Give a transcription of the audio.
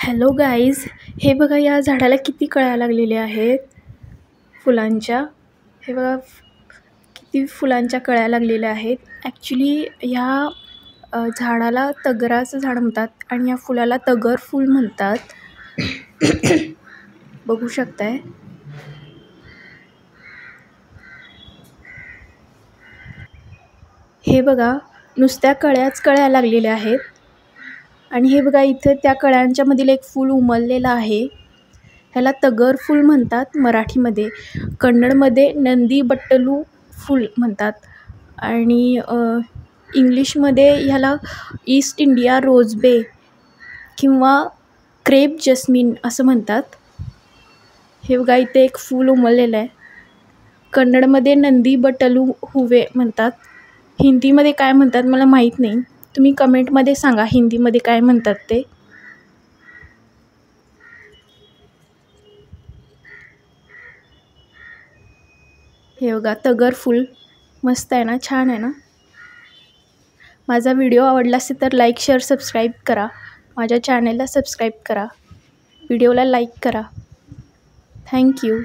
Hello guys, हे बघा या झाडाला किती कळ्या लागलेल्या आहेत फुलांच्या. हे बघा किती फुलांच्या कळ्या लागलेल्या आहेत. ॲक्च्युली ह्या झाडाला तगराचं झाड म्हणतात आणि या फुलाला तगर फूल म्हणतात. बघू शकताय. हे बघा नुसत्या कळ्याच कळ्या लागलेल्या आहेत. आणि हे बघा इथे त्या कळ्यांच्या मधील एक फूल उमललेलं आहे. ह्याला तगर फूल म्हणतात मराठीमध्ये. कन्नडमध्ये नंदी बट्टलू फूल म्हणतात आणि इंग्लिशमध्ये ह्याला ईस्ट इंडिया रोजबे किंवा क्रेप जस्मिन असं म्हणतात. हे बघा इथे एक फूल उमललेलं आहे. कन्नडमध्ये नंदी बट्टलू हुवे म्हणतात. हिंदीमध्ये काय म्हणतात मला माहीत नाही. तुम्ही कमेंटमध्ये सांगा हिंदीमध्ये काय म्हणतात ते. हे बघा तगर फूल मस्त आहे ना, छान आहे ना. माझा व्हिडिओ आवडला असेल तर लाईक शेअर सबस्क्राईब करा. माझ्या चॅनलला सबस्क्राईब करा. व्हिडिओला लाईक करा. थँक्यू.